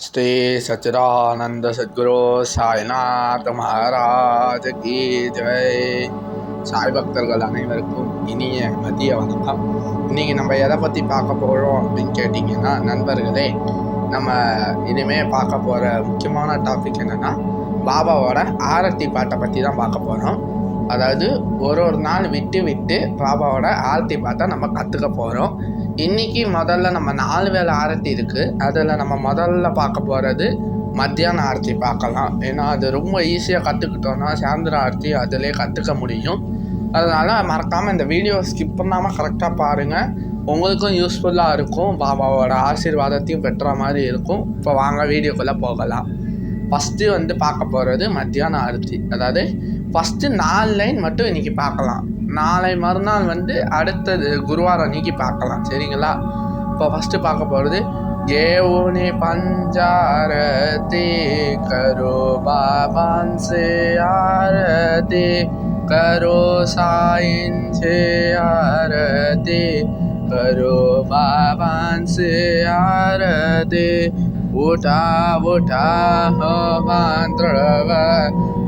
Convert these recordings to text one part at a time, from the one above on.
ஸ்ரீ சச்சிதானந்த சத்குரு சாய்நாத மகாராஜ கி ஜெய். சாய் பக்தர்கள் அனைவருக்கும் இனிய மதிய வணக்கம். இன்னைக்கு நம்ம எதை பற்றி பார்க்க போகிறோம் அப்படின்னு கேட்டிங்கன்னா, நண்பர்களே, நம்ம இனிமேல் பார்க்க போகிற முக்கியமான டாபிக் என்னென்னா, பாபாவோட ஆரத்தி பாட்டை பற்றி தான் பார்க்க போகிறோம். அதாவது ஒரு நாள் விட்டு விட்டு பாபாவோட ஆரத்தி பாட்டை நம்ம கற்றுக்க போகிறோம். இன்றைக்கி முதல்ல நம்ம 4 வேளை ஆரத்தி இருக்குது. அதில் நம்ம முதல்ல பார்க்க போகிறது மத்தியான ஆரத்தி பார்க்கலாம். ஏன்னா அது ரொம்ப ஈஸியாக கற்றுக்கிட்டோன்னா சாயந்தர ஆரத்தி அதிலே கற்றுக்க முடியும். அதனால் மறக்காமல் இந்த வீடியோ ஸ்கிப் பண்ணாமல் கரெக்டாக பாருங்கள். உங்களுக்கும் யூஸ்ஃபுல்லாக இருக்கும், பாபாவோட ஆசீர்வாதத்தையும் பெற்ற மாதிரி இருக்கும். இப்போ வாங்க வீடியோக்குள்ளே போகலாம். ஃபஸ்ட்டு பார்க்க போகிறது மத்தியான ஆரத்தி. அதாவது ஃபஸ்ட்டு 4 லைன் மட்டும் இன்றைக்கி பார்க்கலாம். நாளை மறுநாள் அடுத்தது குருவாரம் அன்னைக்கு பார்க்கலாம், சரிங்களா? இப்போ ஃபஸ்ட்டு பார்க்க போகிறது ஏவுனி பஞ்சாரதி கரோ பாபான் சே ஆரதி கரோ சாயின் சே ஆரதி கரோ பாபான் சே ஆரதி உடா உடா ஹோ மாந்திரவ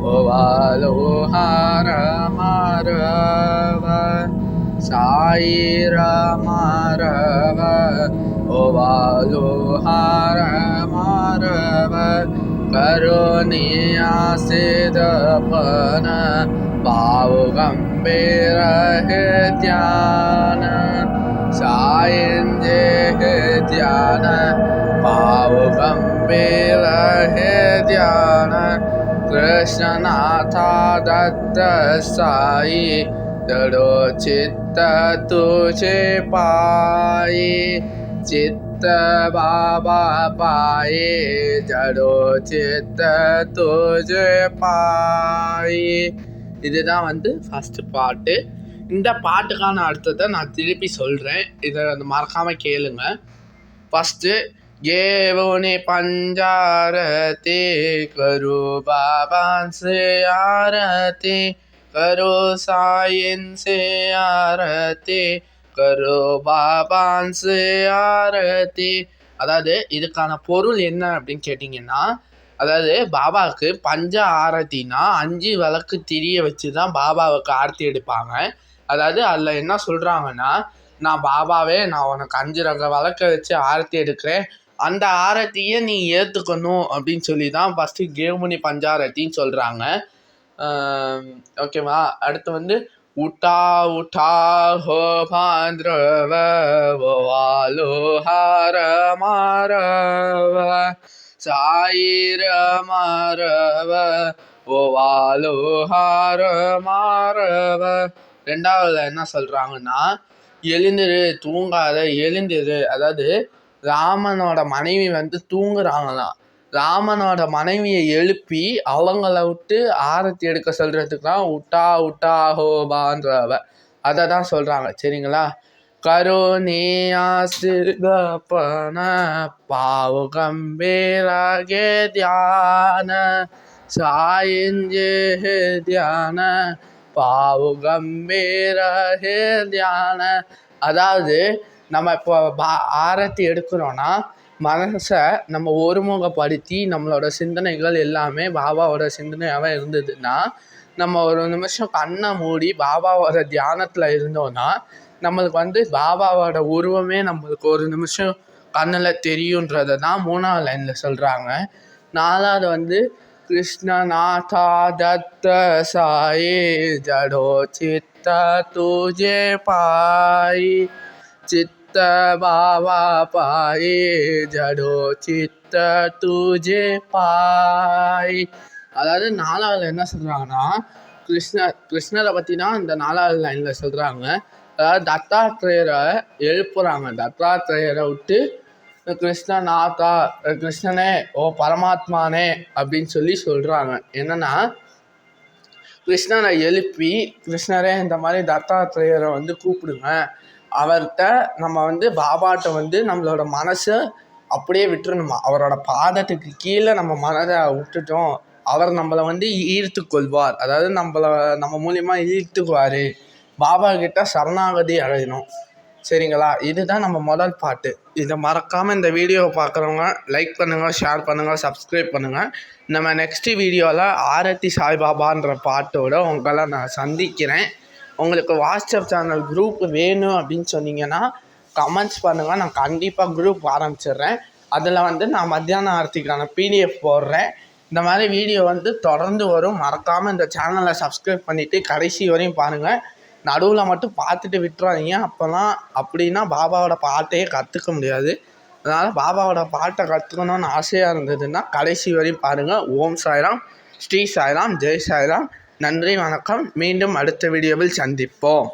ஓவாலோ ஹார மாரவ சாயிர மாரவ ஓவாலோ ஹார மாரவ கருணியா சிதபன பாவு கம்பீர தியான சாயஞ்சே தியான பாவு கம்பீர தியான कृष्णनाथा दत्त साई जड़ो चित्त तुझे पाई चित्त बाबा पाए जड़ो चित्त तुझे पाई. இதுதான் ஃபஸ்ட்டு பாட்டு. இந்த பாட்டுக்கான அர்த்தத்தை நான் திருப்பி சொல்கிறேன், இதை மறக்காமல் கேளுங்க. ஃபஸ்ட்டு ஏவுனி பஞ்சாரதி கரு பாபான் சே ஆரதி கரு சாயின் சே ஆரதி கரு பாபான் சே ஆரதி. அதாவது இதுக்கான பொருள் என்ன அப்படின்னு கேட்டிங்கன்னா, அதாவது பாபாவுக்கு பஞ்ச ஆரத்தினா 5 விளக்கு திரிய வச்சு தான் பாபாவுக்கு ஆரத்தி எடுப்பாங்க. அதாவது அதில் என்ன சொல்கிறாங்கன்னா, நான் பாபாவே, நான் உனக்கு 5 ரக விளக்க வச்சு ஆரத்தி எடுக்கிறேன், அந்த ஆரத்தியை நீ ஏற்றுக்கணும் அப்படின்னு சொல்லி தான் ஃபஸ்ட்டு கேவுனி பஞ்சாரத்தின்னு சொல்கிறாங்க. ஓகேவா? அடுத்து உட்டா உட்டா ஹோ பாந்திரவ ஓவாலோ ஹார மாரவ சாயிர மாரவ ஓவாலோ ஹார மாரவ. ரெண்டாவது என்ன சொல்கிறாங்கன்னா, எழுந்திரு, தூங்காத, எழுந்திரு. அதாவது ராமனோட மனைவி தூங்குறாங்களாம். ராமனோட மனைவியை எழுப்பி அவங்கள விட்டு ஆரத்தி எடுக்க சொல்கிறதுக்கு தான் உட்டா உட்டா ஹோபான்றவ அதை தான் சொல்கிறாங்க, சரிங்களா? கருணியா சிதபன பாவு கம்பீராகே தியான சாயிஞ்சே தியான பாவு கம்பீரஹே தியான. அதாவது நம்ம இப்போ ஆரத்தி எடுக்கிறோன்னா மனசை நம்ம ஒருமுகப்படுத்தி நம்மளோட சிந்தனைகள் எல்லாமே பாபாவோட சிந்தனையாகவே இருந்ததுன்னா, நம்ம ஒரு நிமிஷம் கண்ணை மூடி பாபாவோட தியானத்தில் இருந்தோன்னா நம்மளுக்கு பாபாவோட உருவமே நம்மளுக்கு ஒரு நிமிஷம் கண்ணில் தெரியுன்றதை தான் 3ஆவது லைனில் சொல்கிறாங்க. 4ஆவது கிருஷ்ணநாதா தத்த சாயி ஜடோ சித்த துஜே பாய் சித்த பாபா பாயே ஜடோ சித்த துஜே பாய். அதாவது 4ஆவது என்ன சொல்கிறாங்கன்னா, கிருஷ்ணரை பற்றி தான் இந்த 4ஆவது லைனில் சொல்கிறாங்க. அதாவது தத்தாத்திரேயரை எழுப்புறாங்க. தத்தாத்திரேயரை விட்டு கிருஷ்ணநாதா, கிருஷ்ணனே, ஓ பரமாத்மானே அப்படின்னு சொல்லி சொல்கிறாங்க. என்னென்னா, கிருஷ்ணரை எழுப்பி, கிருஷ்ணரே இந்த மாதிரி தத்தாத்திரேயரை கூப்பிடுங்க, அவர்கிட்ட நம்ம பாபாட்ட நம்மளோட மனசை அப்படியே விட்டுறணுமா. அவரோட பாதத்துக்கு கீழே நம்ம மனதை விட்டுட்டோம், அவர் நம்மளை ஈர்த்து கொள்வார். அதாவது நம்ம மூலியமாக ஈர்த்துக்குவார். பாபா கிட்ட சரணாகதி அடையணும். சரிங்களா? இதுதான் நம்ம முதல் பாட்டு. இதை மறக்காமல் இந்த வீடியோவை பார்க்குறவங்க லைக் பண்ணுங்கள், ஷேர் பண்ணுங்கள், சப்ஸ்கிரைப் பண்ணுங்கள். நம்ம நெக்ஸ்ட்டு வீடியோவில் ஆரத்தி சாய்பாபான்ற பாட்டோட உங்களை நான் சந்திக்கிறேன். உங்களுக்கு வாட்ஸ்அப் சேனல் குரூப் வேணும் அப்படின்னு சொன்னீங்கன்னா கமெண்ட்ஸ் பண்ணுங்கள். நான் கண்டிப்பாக குரூப் ஆரம்பிச்சிடுறேன். அதில் நான் மத்தியான ஆரத்திக்கான PDF போடுறேன். இந்த மாதிரி வீடியோ தொடர்ந்து வரும். மறக்காமல் இந்த சேனலை சப்ஸ்கிரைப் பண்ணிவிட்டு கடைசி வரையும் பாருங்கள். நடுவில் மட்டும் பார்த்துட்டு விட்டுறாதீங்க. அப்படின்னா பாபாவோட பாட்டையே கற்றுக்க முடியாது. அதனால் பாபாவோட பாட்டை கற்றுக்கணுன்னு ஆசையாக இருந்ததுன்னா கடைசி வரையும் பாருங்கள். ஓம் சாய்ராம், ஸ்ரீ சாய்ராம், ஜெய் சாய்ராம். நன்றி, வணக்கம். மீண்டும் அடுத்த வீடியோவில் சந்திப்போம்.